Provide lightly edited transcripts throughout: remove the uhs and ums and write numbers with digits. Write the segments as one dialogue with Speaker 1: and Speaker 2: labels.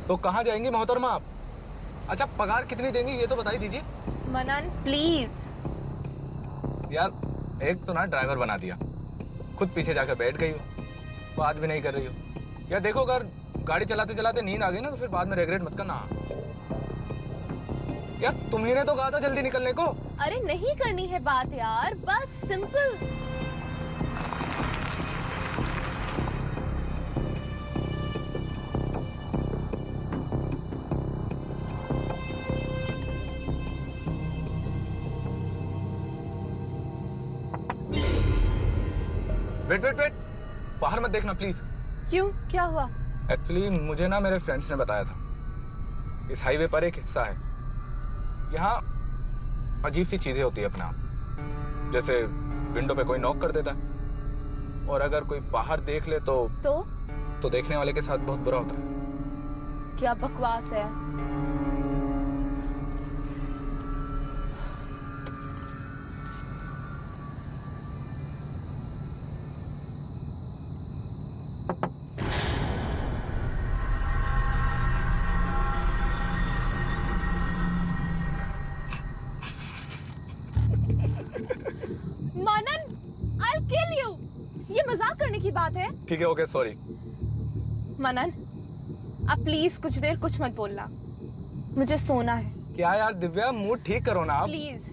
Speaker 1: तो कहाँ जाएंगी मोहतरमा आप? अच्छा, पगार कितनी देंगी ये तो बताई दीजिए।
Speaker 2: मनन प्लीज।
Speaker 1: यार, एक तो ना ड्राइवर बना दिया, खुद पीछे जाकर बैठ गई हो, बात भी नहीं कर रही हो। यार देखो, अगर गाड़ी चलाते चलाते नींद आ गई ना तो फिर बाद में रिग्रेट मत करना। यार तुम्ही ने तो कहा था जल्दी निकलने को।
Speaker 2: अरे नहीं करनी है बात यार, बस सिंपल।
Speaker 1: वेट वेट वेट, बाहर मत देखना प्लीज।
Speaker 2: क्यों, क्या हुआ?
Speaker 1: एक्चुअली मुझे ना मेरे फ्रेंड्स ने बताया था, इस हाईवे पर एक हिस्सा है, यहाँ अजीब सी चीजें होती है अपना आप। जैसे विंडो पे कोई नॉक कर देता है और अगर कोई बाहर देख ले तो देखने वाले के साथ बहुत बुरा होता है।
Speaker 2: क्या बकवास है। मनन, I'll kill you। ये मजाक करने की बात है।
Speaker 1: ठीक है, ओके, सॉरी।
Speaker 2: मनन, अब प्लीज कुछ देर कुछ मत बोलना, मुझे सोना है।
Speaker 1: क्या यार दिव्या, मूड ठीक करो ना आप।
Speaker 2: प्लीज।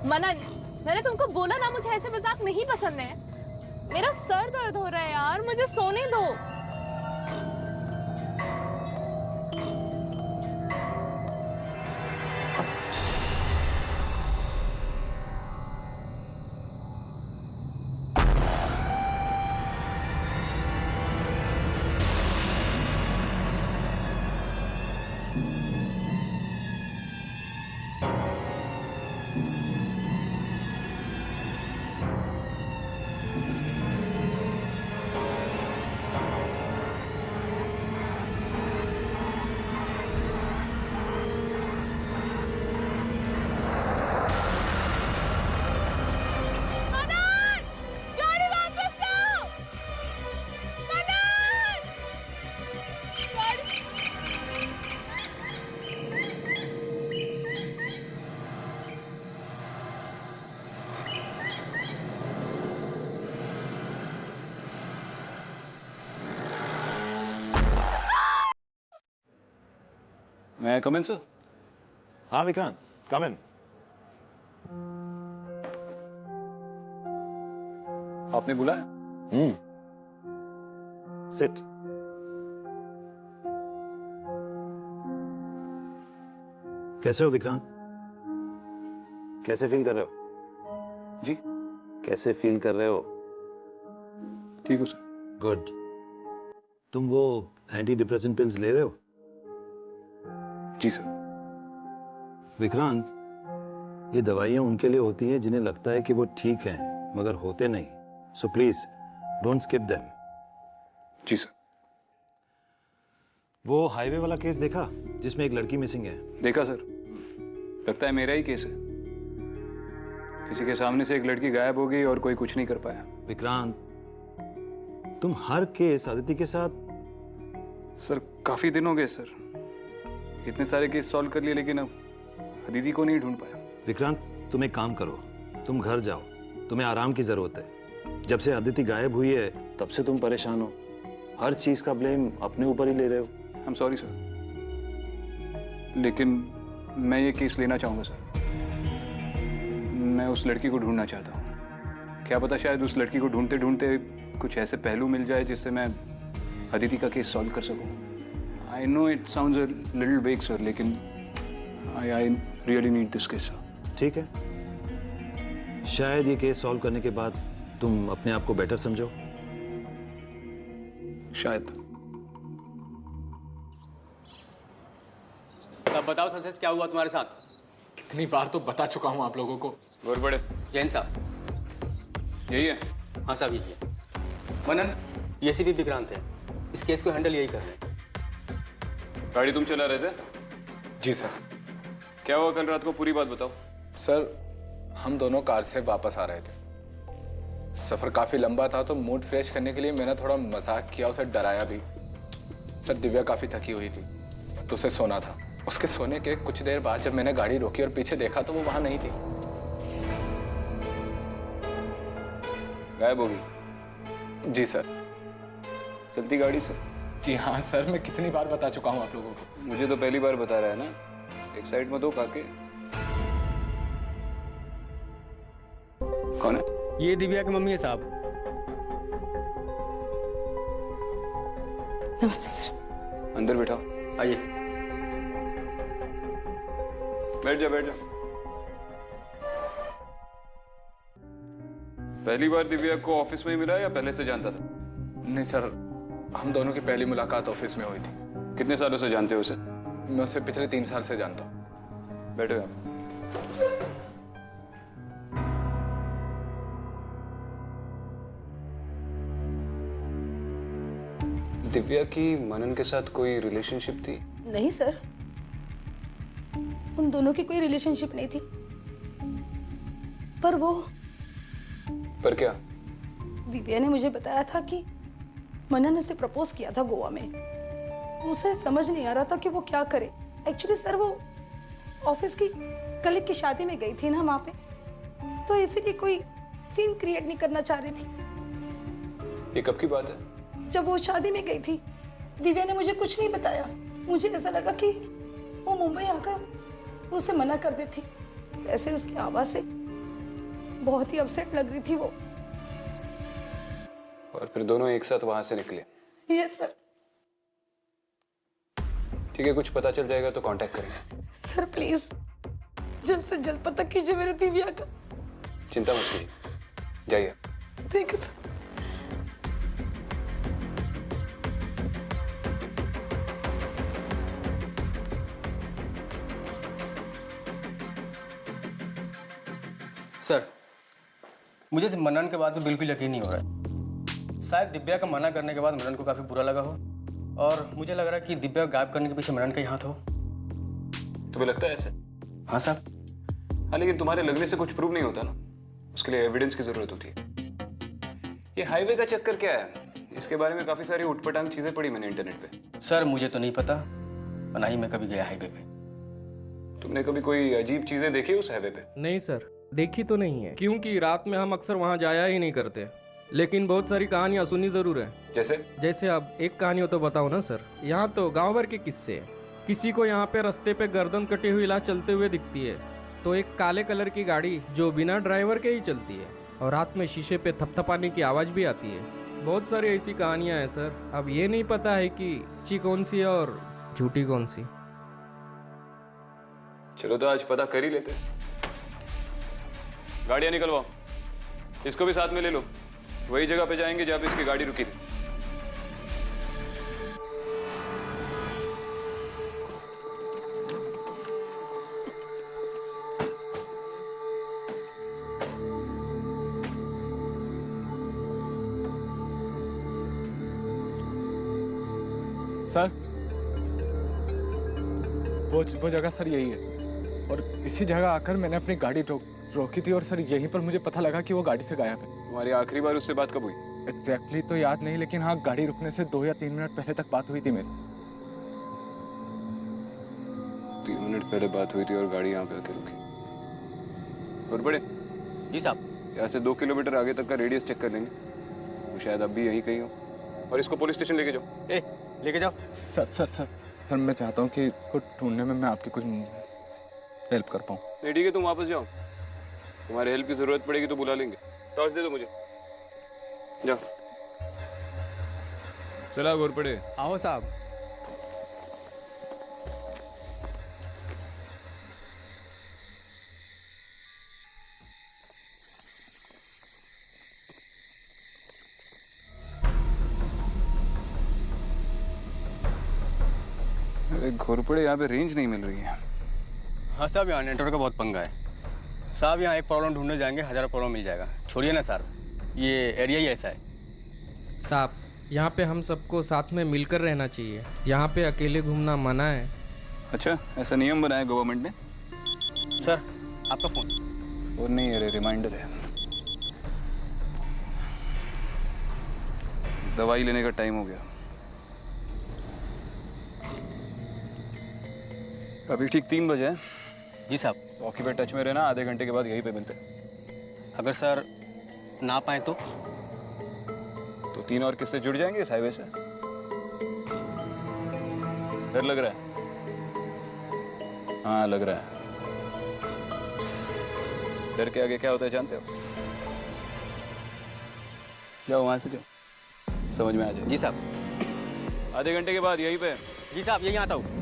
Speaker 2: मनन, मैंने तुमको बोला ना मुझे ऐसे मजाक नहीं पसंद है। मेरा सर दर्द हो रहा है यार, मुझे सोने दो।
Speaker 3: May I come in, sir?
Speaker 4: हाँ विक्रांत, कम इन।
Speaker 3: आपने बुलाया?
Speaker 4: सिट। कैसे हो विक्रांत? कैसे फील कर रहे हो?
Speaker 3: जी,
Speaker 4: कैसे फील कर रहे हो?
Speaker 3: ठीक हो सर।
Speaker 4: गुड। तुम वो एंटी डिप्रेसेंट पिल्स ले रहे हो?
Speaker 3: जी सर।
Speaker 4: विक्रांत, ये दवाइयाँ उनके लिए होती हैं जिन्हें लगता है कि वो ठीक हैं, मगर होते नहीं। So please don't skip them.
Speaker 3: जी सर।
Speaker 4: वो हाईवे वाला केस देखा जिसमें एक लड़की मिसिंग है?
Speaker 3: देखा सर, लगता है मेरा ही केस है। किसी के सामने से एक लड़की गायब हो गई और कोई कुछ नहीं कर पाया।
Speaker 4: विक्रांत, तुम हर केस अदिति के साथ।
Speaker 3: सर काफी दिन हो गए सर, इतने सारे केस सॉल्व कर लिए लेकिन अब अदिति को नहीं ढूंढ पाया।
Speaker 4: विक्रांत, तुम एक काम करो, तुम घर जाओ, तुम्हें आराम की जरूरत है। जब से अदिति गायब हुई है तब से तुम परेशान हो, हर चीज का ब्लेम अपने ऊपर ही ले रहे हो।
Speaker 3: आई एम सॉरी सर, लेकिन मैं ये केस लेना चाहूंगा सर। मैं उस लड़की को ढूंढना चाहता हूँ। क्या पता शायद उस लड़की को ढूंढते ढूंढते कुछ ऐसे पहलू मिल जाए जिससे मैं अदिति का केस सॉल्व कर सकूँ। I know it sounds a little वेग सर, लेकिन I really need this case sir.
Speaker 4: ठीक है, शायद ये केस सॉल्व करने के बाद तुम अपने आप को बेटर समझो।
Speaker 3: शायद।
Speaker 5: अब बताओ सच क्या हुआ तुम्हारे साथ?
Speaker 1: कितनी बार तो बता चुका हूँ आप लोगों को।
Speaker 3: घोरपड़े
Speaker 5: जैन साहब।
Speaker 3: यही है?
Speaker 5: हाँ साहब यही है। मनन, ये भी विक्रांत है, इस केस को हैंडल यही कर रहे हैं।
Speaker 3: गाड़ी तुम चला रहे थे?
Speaker 1: जी सर।
Speaker 3: क्या हुआ कल रात को, पूरी बात बताओ।
Speaker 1: सर, हम दोनों कार से वापस आ रहे थे। सफर काफी लंबा था तो मूड फ्रेश करने के लिए मैंने थोड़ा मजाक किया, उसे डराया भी। सर, दिव्या काफी थकी हुई थी तो उसे सोना था। उसके सोने के कुछ देर बाद जब मैंने गाड़ी रोकी और पीछे देखा तो वो वहां नहीं थी।
Speaker 3: गायब हो गई?
Speaker 1: जी सर।
Speaker 3: चलती गाड़ी से?
Speaker 1: जी हाँ सर, मैं कितनी बार बता चुका हूँ आप लोगों को।
Speaker 3: मुझे तो पहली बार बता रहा है ना। एक साइड में दो काके। कौन है?
Speaker 5: ये दिव्या की मम्मी है साहब।
Speaker 6: नमस्ते सर।
Speaker 3: अंदर बैठा।
Speaker 5: आइए।
Speaker 3: बैठ जा बैठ जा। पहली बार दिव्या को ऑफिस में ही मिला या पहले से जानता था?
Speaker 1: नहीं सर, हम दोनों की पहली मुलाकात ऑफिस में हुई थी।
Speaker 3: कितने सालों से जानते हो उसे?
Speaker 1: मैं उसे पिछले 3 साल से जानता हूँ।
Speaker 3: बैठो यहाँ। दिव्या की मनन के साथ कोई रिलेशनशिप थी?
Speaker 6: नहीं सर, उन दोनों की कोई रिलेशनशिप नहीं थी। पर
Speaker 3: क्या?
Speaker 6: दिव्या ने मुझे बताया था कि मनन उसे प्रपोज किया था गोवा में। उसे समझ नहीं आ रहा था कि वो क्या करे। एक्चुअली सर, वो ऑफिस की कलीग की शादी में गई थी ना वहां पे, तो इसीलिए कोई सीन क्रिएट नहीं करना चाह रही थी।
Speaker 3: ये कब की बात है?
Speaker 6: जब वो शादी में गई थी, दिव्या ने मुझे कुछ नहीं बताया। मुझे ऐसा लगा कि वो मुंबई आकर उसे मना कर देती। ऐसे उसकी आवाज से बहुत ही अपसेट लग रही थी वो।
Speaker 3: और फिर दोनों एक साथ वहां से निकले?
Speaker 6: Yes sir.
Speaker 3: ठीक है, कुछ पता चल जाएगा तो कांटेक्ट करेंगे।
Speaker 6: सर प्लीज जल्द से जल्द पता कीजिए मेरे दिव्या का।
Speaker 3: चिंता मत कीजिए, जाइए।
Speaker 6: Thank you sir.
Speaker 5: सर, मुझे इस मनन के बाद में बिल्कुल यकीन नहीं हो रहा है। शायद दिव्या का मना करने के बाद मनन को काफी बुरा लगा हो, और मुझे लग रहा है कि दिव्या को गायब करने के पीछे मनन का ही हाथ हो।
Speaker 3: तुम्हें लगता है ऐसे?
Speaker 5: हाँ साहब।
Speaker 3: हाँ, लेकिन तुम्हारे लगने से कुछ प्रूव नहीं होता ना। उसके लिए एविडेंस की जरूरत होती है। ये हाईवे का चक्कर क्या है? इसके बारे में काफी सारी उटपटांग चीजें पढ़ी मैंने इंटरनेट पे।
Speaker 5: सर मुझे तो नहीं पता, और ना ही मैं कभी गया हाईवे पे।
Speaker 3: तुमने कभी कोई अजीब चीजें देखी उस हाईवे पे?
Speaker 7: नहीं सर, देखी तो नहीं है, क्योंकि रात में हम अक्सर वहाँ जाया ही नहीं करते। लेकिन बहुत सारी कहानियाँ सुनी जरूर है।
Speaker 3: जैसे
Speaker 7: अब एक कहानी हो तो बताओ ना सर। यहाँ तो गांव भर के किस्से हैं। किसी को यहाँ पे रास्ते पे गर्दन कटी हुई लाश चलते हुए दिखती है, तो एक काले कलर की गाड़ी जो बिना ड्राइवर के ही चलती है, और रात में शीशे पे थपथपाने की आवाज़ भी आती है। बहुत सारी ऐसी कहानियाँ हैं सर। अब ये नहीं पता है कि सच्ची कौन सी है और झूठी कौन सी।
Speaker 3: चलो तो आज पता कर ही लेते। गाड़ियां निकलवाओ, इसको भी साथ में ले लो। वही जगह पे जाएंगे जहाँ पे इसकी गाड़ी रुकी थी।
Speaker 1: सर, वो जगह सर यही है, और इसी जगह आकर मैंने अपनी गाड़ी रोकी थी, और सर यहीं पर मुझे पता लगा कि वो गाड़ी से गायब है।
Speaker 3: तुम्हारी आखिरी बार उससे बात कब हुई?
Speaker 1: एग्जैक्टली तो याद नहीं, लेकिन हाँ, गाड़ी रुकने से 2 या 3 मिनट पहले तक बात हुई थी मेरी।
Speaker 3: 3 मिनट पहले बात हुई थी और गाड़ी यहाँ पे आके रुकी। और बड़े
Speaker 5: जी साहब।
Speaker 3: यहाँ से 2 किलोमीटर आगे तक का रेडियस चेक कर लेंगे, वो शायद अब भी यहीं कहीं हो। और इसको पुलिस स्टेशन लेके जाओ।
Speaker 5: लेके जाओ।
Speaker 1: सर मैं चाहता हूँ कि इसको ढूंढने में मैं आपकी कुछ हेल्प कर पाऊँ।
Speaker 3: नहीं ठीक है, तुम वापस जाओ। तुम्हारी हेल्प की जरूरत पड़ेगी तो बुला लेंगे। टॉर्च दे दो मुझे, जाओ। चला घोरपड़े।
Speaker 7: आओ साहब।
Speaker 3: अरे घोरपड़े, यहाँ पे रेंज नहीं मिल रही है।
Speaker 5: हाँ साहब, यहाँ नेटवर्क का बहुत पंगा है साहब। यहाँ एक प्रॉब्लम ढूंढने जाएंगे, हज़ारों प्रॉब्लम मिल जाएगा। छोड़िए ना सर, ये एरिया ही ऐसा है।
Speaker 7: साहब, यहाँ पे हम सबको साथ में मिलकर रहना चाहिए। यहाँ पे अकेले घूमना मना है।
Speaker 3: अच्छा, ऐसा नियम बनाया गवर्नमेंट ने?
Speaker 5: सर आपका फ़ोन।
Speaker 3: और नहीं, अरे रिमाइंडर है। दवाई लेने का टाइम हो गया। अभी ठीक 3 बजे है।
Speaker 5: जी साहब।
Speaker 3: रॉकी पे टच में रहना, आधे घंटे के बाद यहीं पे मिलते हैं।
Speaker 5: अगर सर ना पाए तो
Speaker 3: 3 और किससे जुड़ जाएंगे इस हाईवे से। डर लग रहा है? हाँ लग रहा है। डर के आगे क्या होता है जानते हो? जाओ वहां से, जाओ, समझ में आ जाए।
Speaker 5: जी साहब।
Speaker 3: आधे घंटे के बाद यहीं पे।
Speaker 5: जी साहब, यही आता हूँ।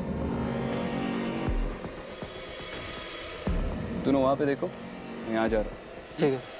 Speaker 3: दोनों वहां पे देखो, मैं यहाँ जा रहा हूँ।
Speaker 5: ठीक है सर।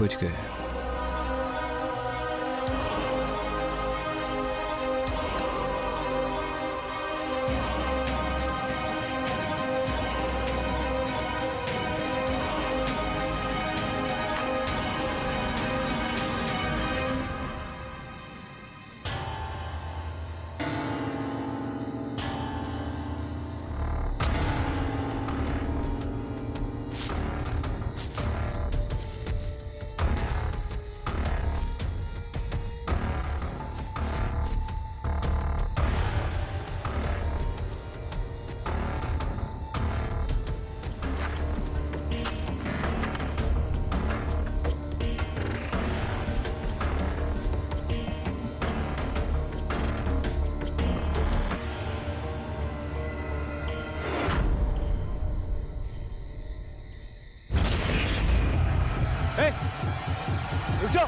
Speaker 3: बज गए। रुक जाओ।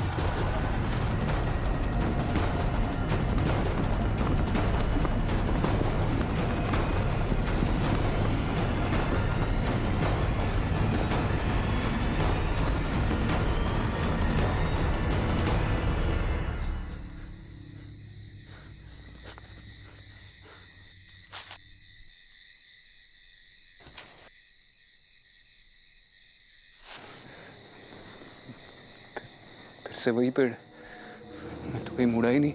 Speaker 3: से वही पेड़, मैं तो कहीं मुड़ा ही नहीं।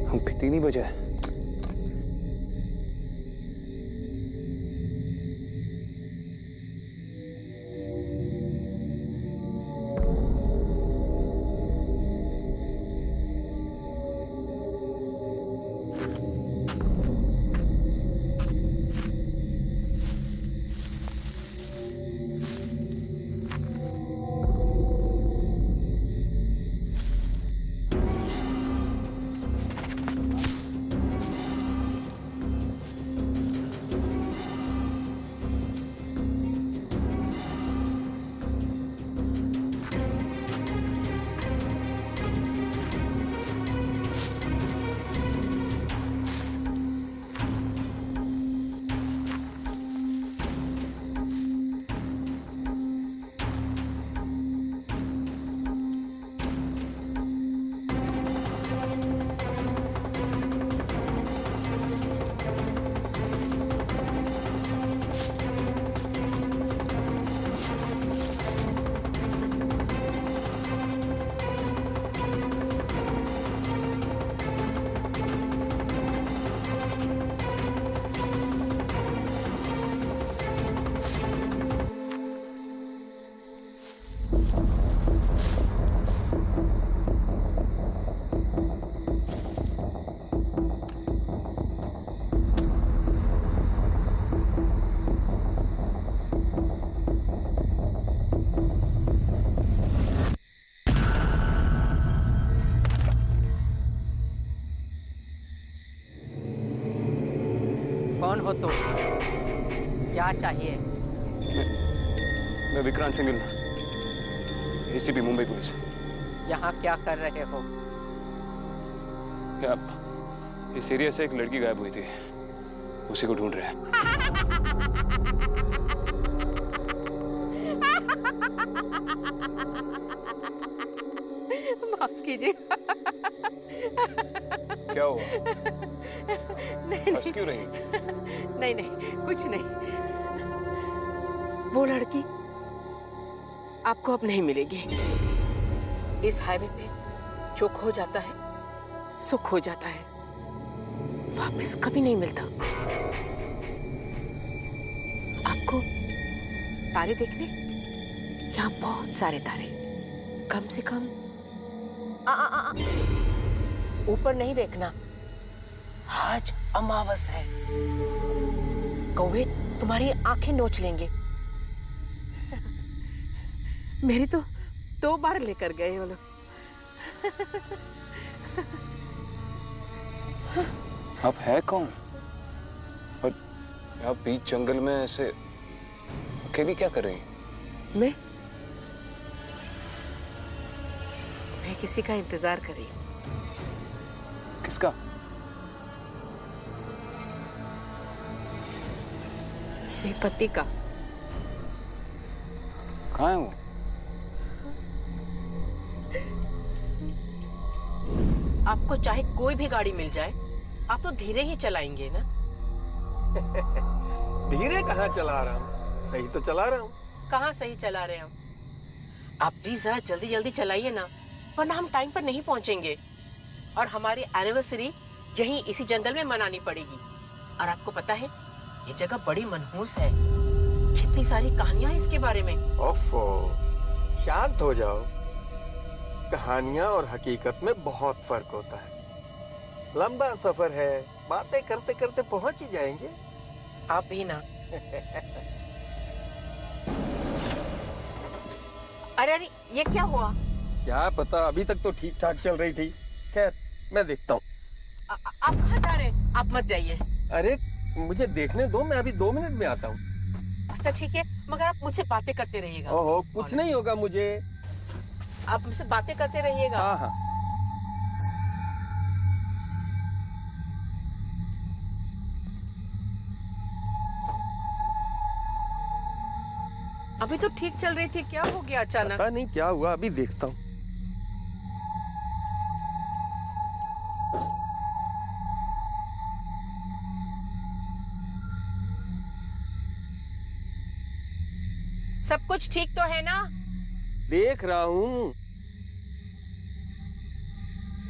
Speaker 3: हम फिर 3 ही बजा है।
Speaker 8: हो तुम? क्या चाहिए?
Speaker 3: मैं विक्रांत सिंह गिलना, एसीपी मुंबई पुलिस।
Speaker 8: यहाँ क्या कर रहे हो?
Speaker 3: क्या इस एरिया से एक लड़की गायब हुई थी, उसी को ढूंढ रहे हैं।
Speaker 8: माफ कीजिए।
Speaker 3: क्या हुआ?
Speaker 8: नहीं
Speaker 3: हंस क्यों रही?
Speaker 8: नहीं नहीं, कुछ नहीं। वो लड़की आपको अब नहीं मिलेगी। इस हाईवे पे जो खो जाता है सो खो जाता है, वापस कभी नहीं मिलता। आपको तारे देखने? यहाँ बहुत सारे तारे, कम से कम ऊपर नहीं देखना, आज अमावस है। कौवे तुम्हारी आंखें नोच लेंगे। मेरी तो 2 बार लेकर गए वो लोग।
Speaker 3: आप है कौन? और आप बीच जंगल में ऐसे अकेली क्या कर रही?
Speaker 8: मैं किसी का इंतजार कर रही हूँ।
Speaker 3: किसका?
Speaker 8: मेरे पति का।
Speaker 3: कहाँ है वो?
Speaker 8: आपको चाहे कोई भी गाड़ी मिल जाए, आप तो धीरे ही चलाएंगे ना?
Speaker 9: धीरे कहाँ चला रहा हूँ, सही तो चला रहा हूँ।
Speaker 8: कहाँ सही चला रहे हैं? आप प्लीज जरा जल्दी जल्दी चलाइए ना, वरना हम टाइम पर नहीं पहुंचेंगे और हमारी एनिवर्सरी यहीं इसी जंगल में मनानी पड़ेगी। और आपको पता है ये जगह बड़ी मनहूस है, कितनी सारी कहानियां हैं इसके बारे में।
Speaker 9: ओफो, शांत हो जाओ। कहानियां और हकीकत में बहुत फर्क होता है। लंबा सफर है, बातें करते करते पहुंच ही जाएंगे।
Speaker 8: आप भी ना। अरे अरे, ये क्या हुआ?
Speaker 9: क्या पता, अभी तक तो ठीक ठाक चल रही थी। खैर, मैं देखता हूँ।
Speaker 8: आप कहाँ जा रहे हैं? आप मत जाइए।
Speaker 9: अरे मुझे देखने दो, मैं अभी 2 मिनट में आता हूँ।
Speaker 8: अच्छा ठीक है, मगर आप मुझसे बातें करते रहिएगा।
Speaker 9: ओहो, कुछ नहीं होगा मुझे।
Speaker 8: आप मुझसे बातें करते रहिएगा।
Speaker 9: हाँ हाँ।
Speaker 8: अभी तो ठीक चल रही थी, क्या हो गया अचानक?
Speaker 9: पता नहीं क्या हुआ, अभी देखता हूँ।
Speaker 8: सब कुछ ठीक तो है ना?
Speaker 9: देख रहा हूँ।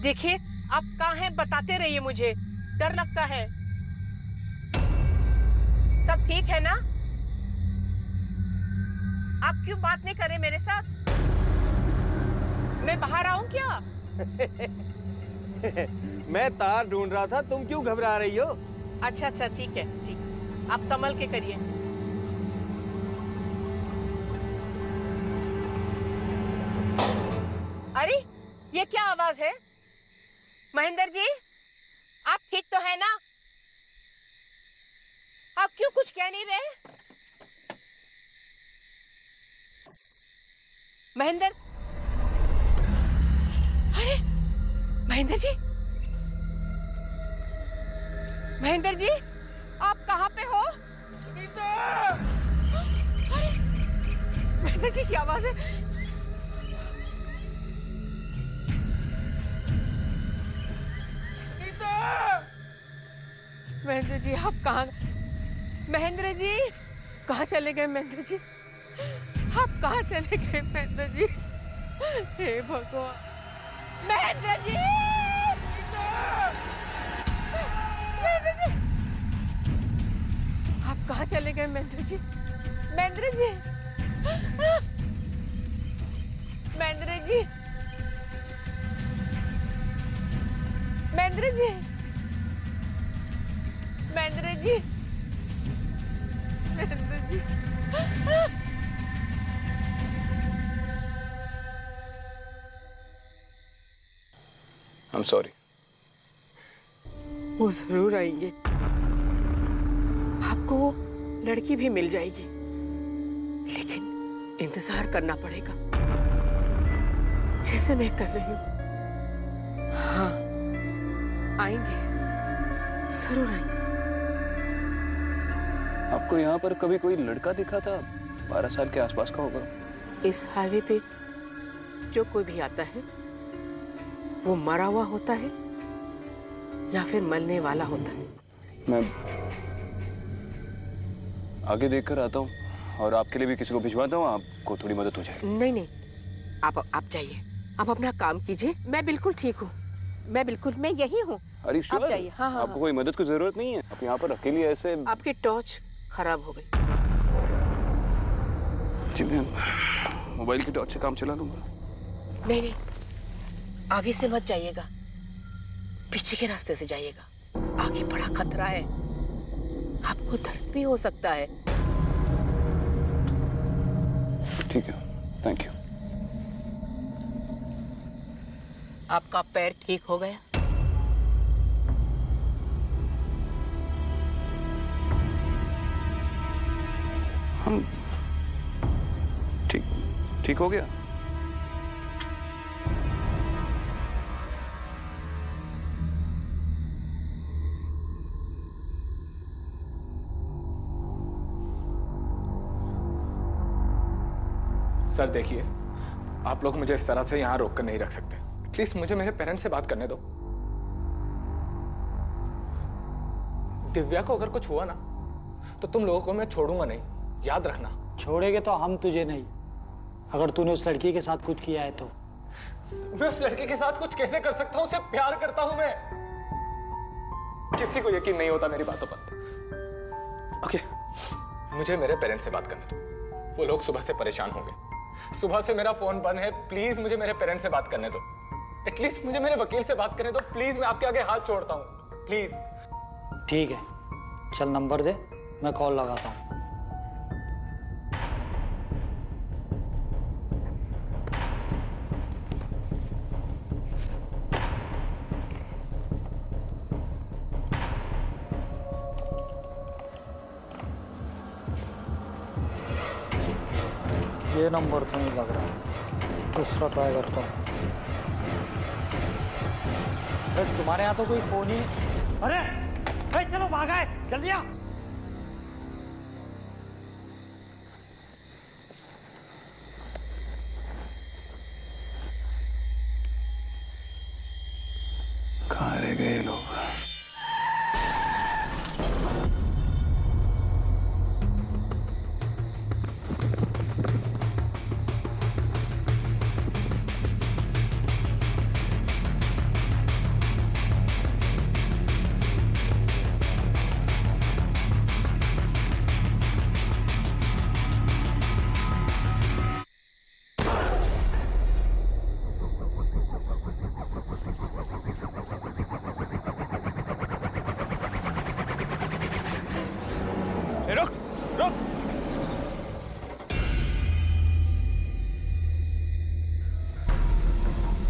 Speaker 8: देखिए, आप कहाँ हैं बताते रहिए, मुझे डर लगता है। सब ठीक है ना? आप क्यों बात नहीं कर रहे मेरे साथ? मैं बाहर आऊं क्या?
Speaker 9: मैं तार ढूंढ रहा था, तुम क्यों घबरा रही हो?
Speaker 8: अच्छा अच्छा, ठीक है, ठीक। आप संभल के करिए। अरे, ये क्या आवाज है? महेंद्र जी, आप ठीक तो है ना? आप क्यों कुछ कह नहीं रहे? महेंद्र, अरे महेंद्र जी, महेंद्र जी, आप कहाँ पे हो? अरे महेंद्र जी, क्या आवाज है? महेंद्र जी, आप कहाँ? महेंद्र जी, कहाँ चले गए महेंद्र जी? आप कहाँ चले गए महेंद्र जी? हे भगवान, महेंद्र जी! महेंद्र जी, आप कहाँ चले गए महेंद्र जी? महेंद्र जी, महेंद्र जी, महेंद्र जी, महेंद्र जी, महेंद्र जी।
Speaker 3: I'm sorry.
Speaker 8: वो जरूर आएंगे। आपको वो लड़की भी मिल जाएगी, लेकिन इंतजार करना पड़ेगा, जैसे मैं कर रही हूँ। हाँ, आएंगे, जरूर आएंगे।
Speaker 3: आपको यहाँ पर कभी कोई लड़का दिखा था? 12 साल के आसपास का होगा।
Speaker 8: इस हाईवे पे जो कोई भी आता है वो मरा हुआ होता है या फिर मरने वाला होता है।
Speaker 3: मैं आगे देखकर आता हूँ और आपके लिए भी किसी को भिजवाता हूँ, आपको थोड़ी मदद हो जाएगी।
Speaker 8: नहीं नहीं, आप जाइए, आप अपना काम कीजिए। मैं बिल्कुल ठीक हूँ, मैं यही हूँ।
Speaker 3: अरे
Speaker 8: आप जाइए। हाँ हाँ,
Speaker 3: आपको कोई मदद की जरूरत नहीं है। आप यहाँ पर अकेली ऐसे।
Speaker 8: आपकी टॉर्च खराब हो गई।
Speaker 3: जी मैं मोबाइल की टॉर्च से काम चला लूंगा।
Speaker 8: नहीं नहीं, आगे से मत जाइएगा, पीछे के रास्ते से जाइएगा। आगे बड़ा खतरा है, आपको दर्द भी हो सकता है।
Speaker 3: ठीक है, थैंक यू।
Speaker 8: आपका पैर ठीक हो गया?
Speaker 3: हम ठीक हो गया।
Speaker 1: सर देखिए, आप लोग मुझे इस तरह से यहाँ रोक कर नहीं रख सकते। एटलीस्ट मुझे मेरे पेरेंट्स से बात करने दो। दिव्या को अगर कुछ हुआ ना तो तुम लोगों को मैं छोड़ूंगा नहीं, याद रखना।
Speaker 10: छोड़ेंगे तो हम तुझे नहीं, अगर तूने उस लड़की के साथ कुछ किया है तो।
Speaker 1: मैं उस लड़की के साथ कुछ कैसे कर सकता हूँ? उसे प्यार करता हूं मैं। किसी को यकीन नहीं होता मेरी बातों पर। ओके, मुझे मेरे पेरेंट्स से बात करने दो। वो लोग सुबह से परेशान होंगे। सुबह से मेरा फोन बंद है। प्लीज मुझे मेरे पेरेंट्स से बात करने दो। एटलीस्ट मुझे मेरे वकील से बात करने दो। प्लीज, मैं आपके आगे हाथ जोड़ता हूँ, प्लीज।
Speaker 10: ठीक है, चल नंबर दे, मैं कॉल लगाता हूँ। ये नंबर तो नहीं लग रहा, दूसरा ट्राई करता हूँ। अरे तुम्हारे यहाँ तो कोई फोन ही नहीं। अरे चलो भागा है, जल्दी आ।
Speaker 3: कहाँ रह गए लोग? रुक रुक।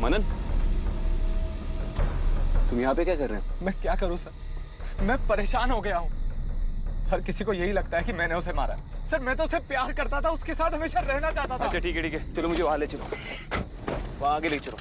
Speaker 3: मनन, तुम यहाँ पे क्या कर रहे हो?
Speaker 1: मैं क्या करूं सर, मैं परेशान हो गया हूं। हर किसी को यही लगता है कि मैंने उसे मारा। सर मैं तो उसे प्यार करता था, उसके साथ हमेशा रहना चाहता था।
Speaker 3: अच्छा ठीक है, चलो मुझे वहां ले चलो, वहां आगे ले चलो।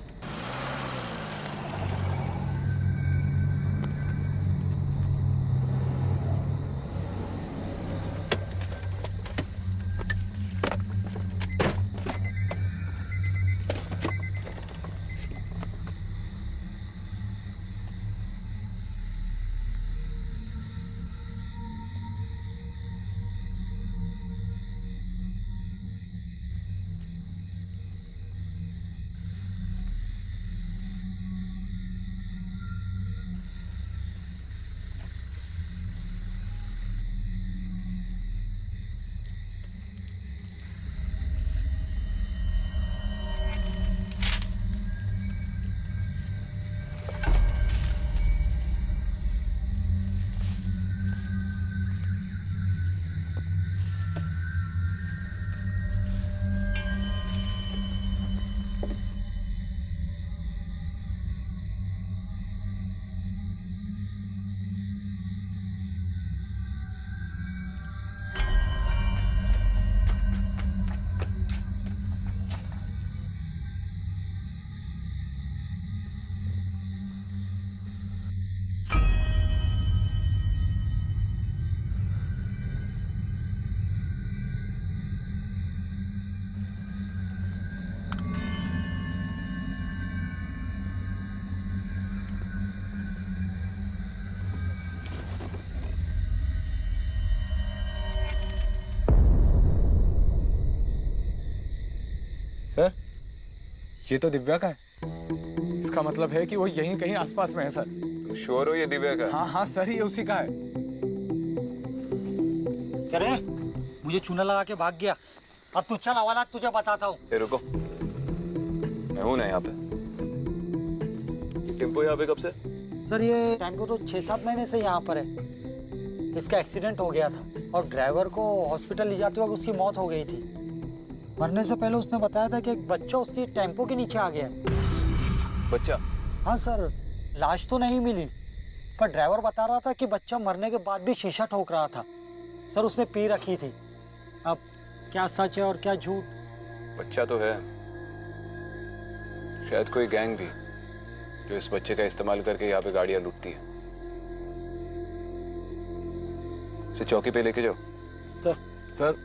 Speaker 1: ये तो दिव्या का है। इसका मतलब है कि वो यहीं कहीं आसपास में है सर।
Speaker 3: श्योर हो ये दिव्या का?
Speaker 1: हाँ हाँ सर, ये उसी का है।
Speaker 10: कह रहे मुझे चूना लगा के भाग गया। अब तू चल हवालात तुझे बताता हूँ।
Speaker 3: रुको, मैं हूं ना यहाँ पे। टेम्पो यहाँ पे कब से?
Speaker 10: सर ये टेम्पो तो 6-7 महीने से यहाँ पर है। इसका एक्सीडेंट हो गया था और ड्राइवर को हॉस्पिटल ले जाते वक्त उसकी मौत हो गई थी। मरने से पहले उसने बताया था कि एक बच्चा उसकी टेम्पो के नीचे आ गया।
Speaker 3: बच्चा?
Speaker 10: हाँ सर, लाश तो नहीं मिली, पर ड्राइवर बता रहा था कि बच्चा मरने के बाद भी शीशा ठोक रहा था। सर उसने पी रखी थी। अब क्या सच है और क्या झूठ?
Speaker 3: बच्चा तो है, शायद कोई गैंग भी जो इस बच्चे का इस्तेमाल करके यहाँ पे गाड़ियाँ लूटती है। इसे चौकी पे लेके जाओ।
Speaker 1: सर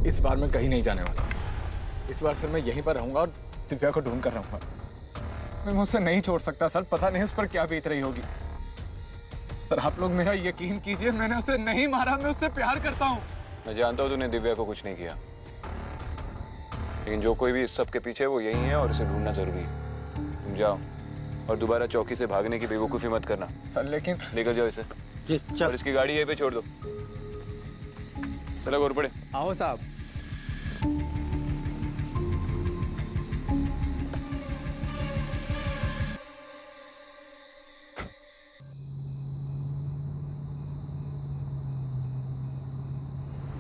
Speaker 1: इस बार मैं कहीं नहीं जाने वाला। इस बार सर मैं यहीं पर रहूंगा और दिव्या को ढूंढ कर रहूंगा। मैं उसे नहीं छोड़ सकता सर, पता नहीं उस पर क्या बीत रही होगी। सर आप लोग मेरा यकीन कीजिए, मैंने उसे नहीं मारा, मैं उससे प्यार करता हूँ।
Speaker 3: मैं जानता हूँ तूने दिव्या को कुछ नहीं किया, लेकिन जो कोई भी इस सब के पीछे है वो यही है और इसे ढूंढना जरूरी है। तुम जाओ और दोबारा चौकी से भागने की बेवकूफ़ी मत करना।
Speaker 1: सर लेकिन
Speaker 3: लेकर जाओ इसे।
Speaker 10: चल।
Speaker 3: और इसकी गाड़ी यहीं पे छोड़ दो। चलो गौर पड़े।
Speaker 7: आओ साहब।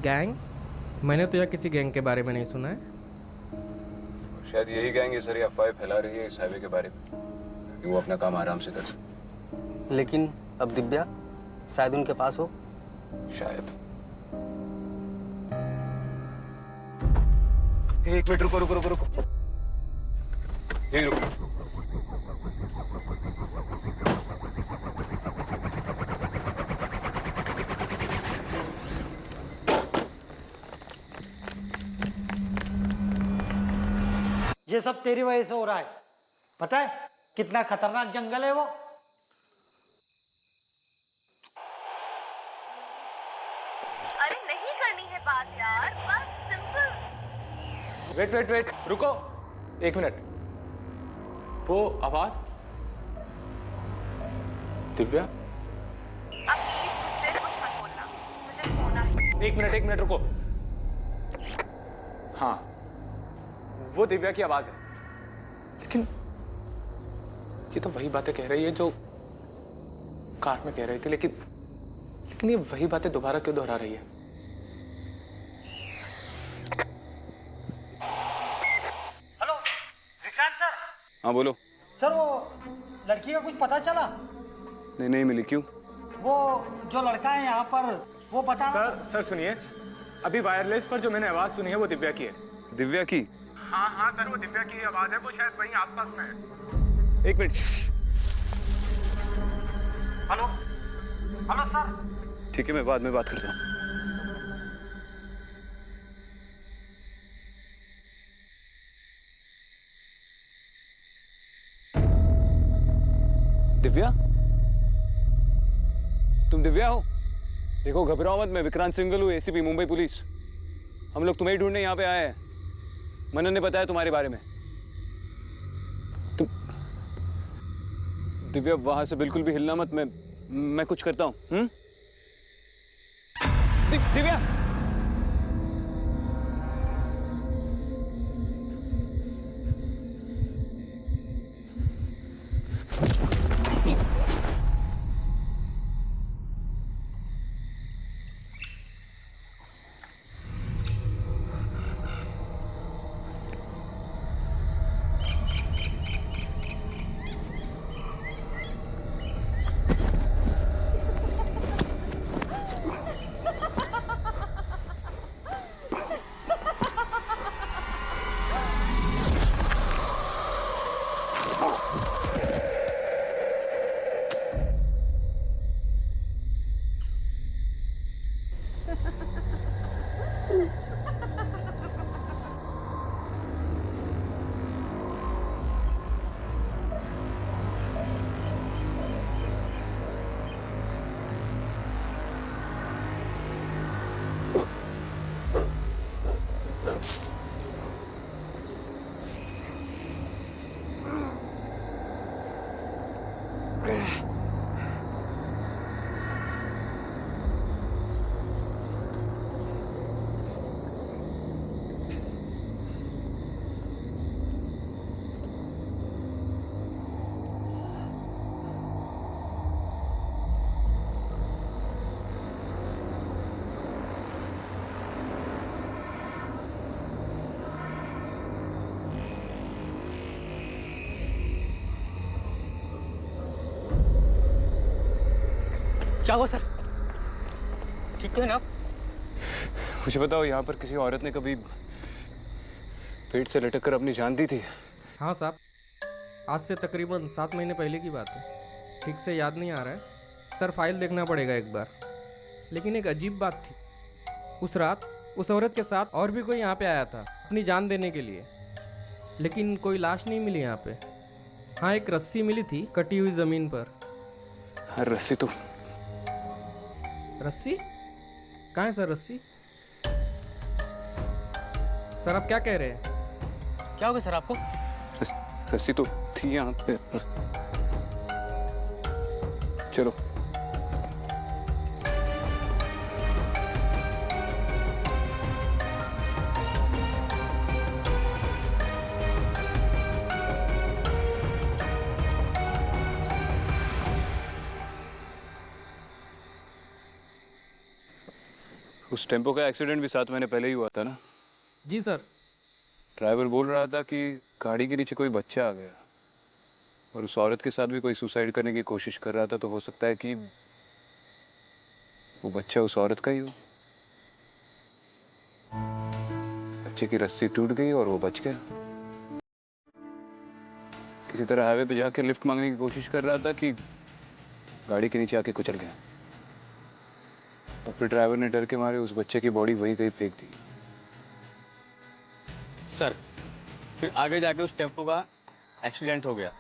Speaker 7: गैंग? मैंने तो यह किसी गैंग के बारे में नहीं सुना है।
Speaker 3: शायद यही गैंग ये सारी अफवाहें फैला रही है इस हाईवे के बारे में कि वो अपना काम आराम से कर सके।
Speaker 5: लेकिन अब दिव्या शायद उनके पास हो।
Speaker 3: शायद।
Speaker 1: एक मिनट रुको रुको रुको रुको,
Speaker 3: यही रुको।
Speaker 10: ये सब तेरी वजह से हो रहा है। पता है कितना खतरनाक जंगल है वो?
Speaker 2: अरे नहीं करनी है बात यार, बस सिंपल।
Speaker 1: वेट वेट वेट, रुको एक मिनट। वो आवाज दिव्या?
Speaker 2: अब प्लीज कुछ देर कुछ मत बोलना, मुझे सोना है।
Speaker 1: एक मिनट रुको। हाँ वो दिव्या की आवाज है, लेकिन ये तो वही बातें कह रही है जो कार में कह रही थी, लेकिन ये वही बातें दोबारा क्यों दोहरा रही है?
Speaker 10: Hello Vikrant sir.
Speaker 3: हाँ बोलो।
Speaker 10: सर वो लड़की का कुछ पता चला?
Speaker 3: नहीं मिली। क्यों?
Speaker 10: वो जो लड़का है यहाँ पर वो बता।
Speaker 1: सर सुनिए, अभी वायरलेस पर जो मैंने आवाज सुनी है वो दिव्या की है।
Speaker 3: दिव्या की?
Speaker 1: हाँ सर वो दिव्या की आवाज है, वो शायद वहीं आसपास में है।
Speaker 3: एक मिनट।
Speaker 10: Hello sir.
Speaker 3: ठीक है मैं बाद में बात करता हूँ। दिव्या? तुम दिव्या हो? देखो घबराओ मत, मैं विक्रांत सिंघल हूँ, एसीपी मुंबई पुलिस। हम लोग तुम्हें ढूंढने यहाँ पे आए हैं। मनन ने बताया तुम्हारे बारे में। तुम दिव्या वहां से बिल्कुल भी हिलना मत, मैं कुछ करता हूँ। दिव्या!
Speaker 5: क्या हुआ सर? ठीक तो है ना आप?
Speaker 3: मुझे बताओ, यहाँ पर किसी औरत ने कभी पेट से लटक कर अपनी जान दी थी?
Speaker 7: हाँ साहब, आज से तकरीबन 7 महीने पहले की बात है। ठीक से याद नहीं आ रहा है सर, फाइल देखना पड़ेगा एक बार। लेकिन एक अजीब बात थी, उस रात उस औरत के साथ और भी कोई यहाँ पे आया था अपनी जान देने के लिए, लेकिन कोई लाश नहीं मिली यहाँ पे। हाँ, एक रस्सी मिली थी कटी हुई ज़मीन पर।
Speaker 3: हाँ, रस्सी तो
Speaker 7: रस्सी कहाँ है सर? रस्सी सर आप क्या कह रहे हैं?
Speaker 5: क्या हो गया सर आपको?
Speaker 3: रस्सी तो थी यहाँ पे। चलो। उस टेम्पो का एक्सीडेंट भी 7 महीने पहले ही हुआ था ना?
Speaker 7: जी सर।
Speaker 3: ड्राइवर बोल रहा था कि गाड़ी के नीचे कोई बच्चा आ गया और उस औरत के साथ भी कोई सुसाइड करने की कोशिश कर रहा था, तो हो सकता है कि वो बच्चा उस औरत का ही हो। बच्चे की रस्सी टूट गई और वो बच गया। किसी तरह हाईवे पे जाके लिफ्ट मांगने की कोशिश कर रहा था कि गाड़ी के नीचे आके कुचल गया और फिर ड्राइवर ने डर के मारे उस बच्चे की बॉडी वहीं कहीं फेंक दी।
Speaker 5: सर फिर आगे जाके उस टेम्पो का एक्सीडेंट हो गया।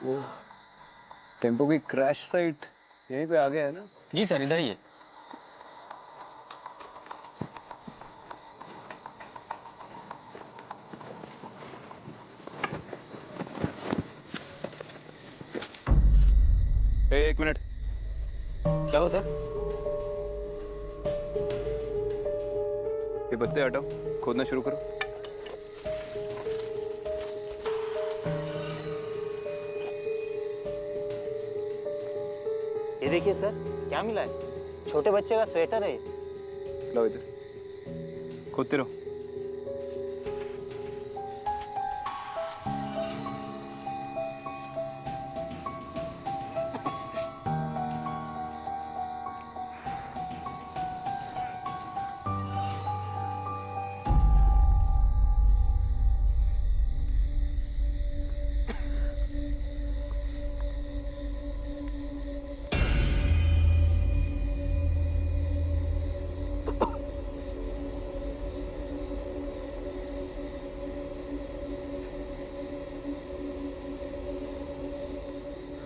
Speaker 3: वो टेम्पो की क्रैश साइट यहीं पे आ गया है ना?
Speaker 5: जी सर, इधर ही है।
Speaker 3: एक मिनट।
Speaker 5: क्या हो सर?
Speaker 3: ये पत्ते हटाओ, खोदना शुरू करो।
Speaker 10: ये देखिए सर, क्या मिला है? छोटे बच्चे का स्वेटर है।
Speaker 3: लो इधर, खोदते रहो।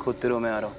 Speaker 3: खोदते रहो, मैं आ रहा हूँ।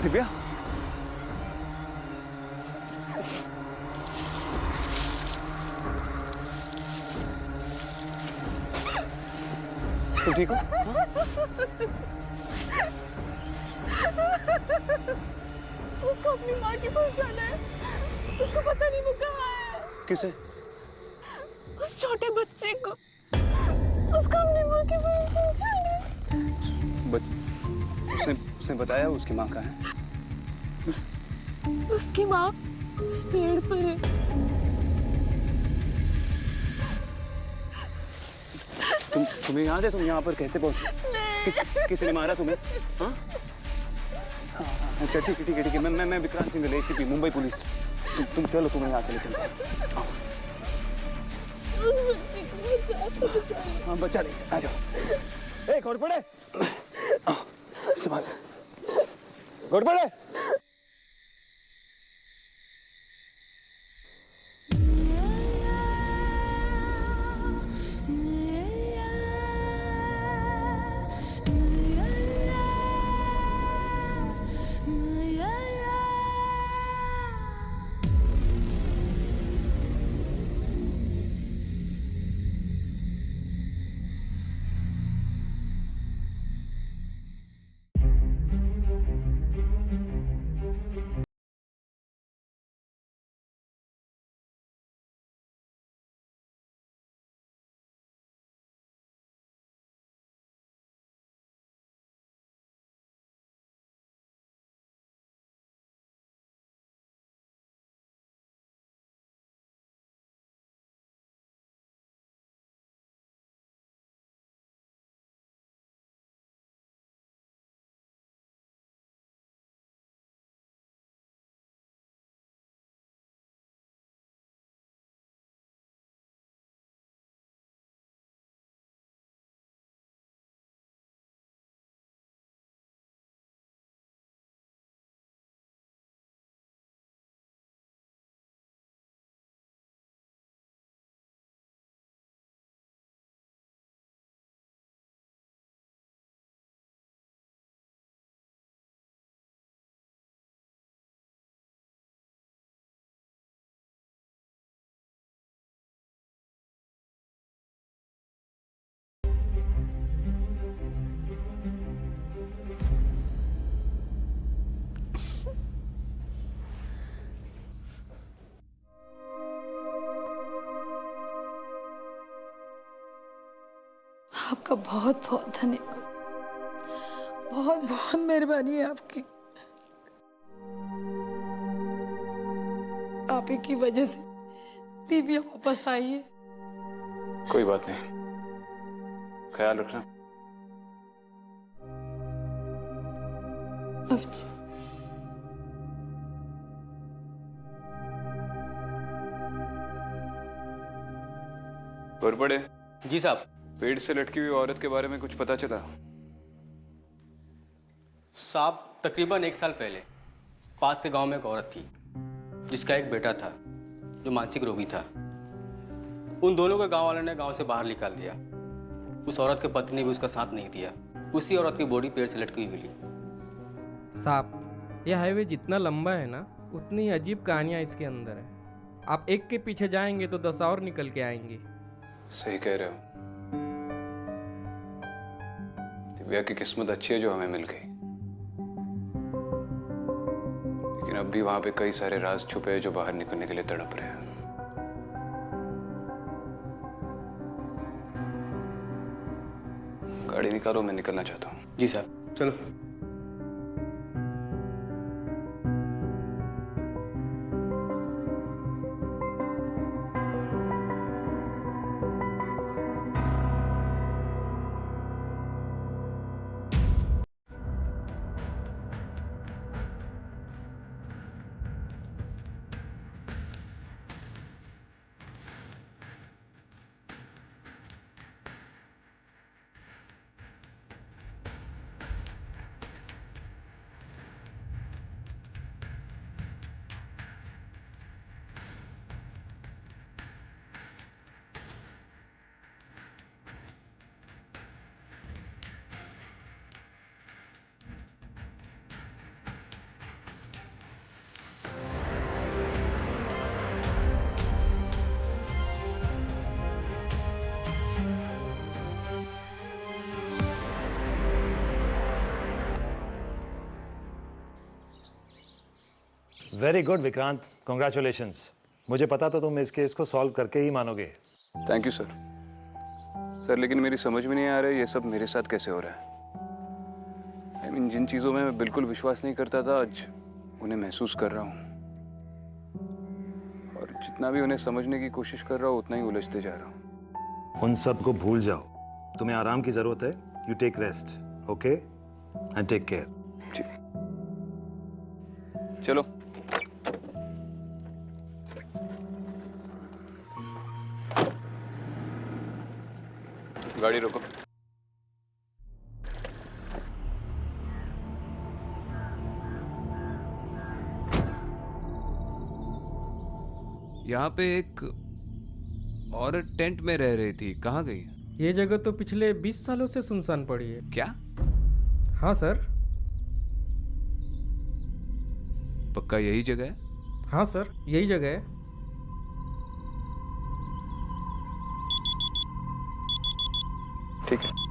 Speaker 3: दिव्या, तुम ठीक हो?
Speaker 2: उसको अपनी माँ की पहचान है। उसको पता नहीं वो कहाँ है।
Speaker 3: किसे?
Speaker 2: उस छोटे बच्चे को। उसको अपनी माँ की पहचान है।
Speaker 3: उसने बताया उसकी माँ कहाँ है?
Speaker 2: उसकी माँ उस पेड़ पर है।
Speaker 3: तुम्हें याद है तुम यहाँ पर कैसे पहुंचे? किसने मारा तुम्हें? हाँ? अच्छा ठीक है ठीक है। मैं विक्रांत सिंह, एसीपी मुंबई पुलिस। तुम चलो, तुम्हें यहाँ से चलते हैं।
Speaker 2: उस बच्ची को बचा।
Speaker 3: हाँ बचा ले, आ जाओ। ए घोड़पड़े, संभाल। घोड़पड़े।
Speaker 6: आपका बहुत बहुत धन्यवाद। बहुत बहुत मेहरबानी है आपकी। आप ही की वजह से दिव्या वापस आई है।
Speaker 3: कोई बात नहीं, ख्याल रखना।
Speaker 6: अच्छा।
Speaker 3: घोड़पड़े।
Speaker 5: जी साहब।
Speaker 3: पेड़ से लटकी हुई औरत के बारे में कुछ पता चला?
Speaker 5: साहब तकरीबन 1 साल पहले पास के गांव में एक औरत थी जिसका एक बेटा था जो मानसिक रोगी था। उन दोनों को गांव वालों ने गांव से बाहर निकाल दिया। उस औरत के पति ने भी उसका साथ नहीं दिया। उसी औरत की बॉडी पेड़ से लटकी हुई मिली।
Speaker 7: साहब, यह हाईवे जितना लंबा है ना, उतनी अजीब कहानियाँ इसके अंदर है। आप एक के पीछे जाएंगे तो 10 और निकल के आएंगी।
Speaker 3: सही कह रहे हो। दिव्या की किस्मत अच्छी है जो हमें मिल गई, लेकिन अब भी वहां पे कई सारे राज छुपे हैं जो बाहर निकलने के लिए तड़प रहे हैं। गाड़ी निकालो, मैं निकलना चाहता हूँ।
Speaker 5: जी साहब, चलो।
Speaker 4: Very good Vikrant, congratulations. मुझे पता था तुम इस केस को सॉल्व करके ही मानोगे।
Speaker 3: Thank you sir. लेकिन मेरी समझ में नहीं आ रहा है ये सब मेरे साथ कैसे हो रहा है। जिन चीज़ों में मैं बिल्कुल विश्वास नहीं करता था, आज उन्हें महसूस कर रहा हूँ। और जितना भी उन्हें समझने की कोशिश कर रहा हूँ, उतना ही उलझते जा रहा हूँ।
Speaker 4: उन सब को भूल जाओ। तुम्हें आराम की जरूरत है। You take rest, okay, and take care.
Speaker 3: जी, चलो। गाड़ी रोको।
Speaker 11: यहाँ पे एक औरत टेंट में रह रही थी, कहाँ गई?
Speaker 7: ये जगह तो पिछले 20 सालों से सुनसान पड़ी है।
Speaker 11: क्या?
Speaker 7: हाँ सर।
Speaker 11: पक्का यही जगह है?
Speaker 7: हाँ सर, यही जगह है।
Speaker 3: ठीक है।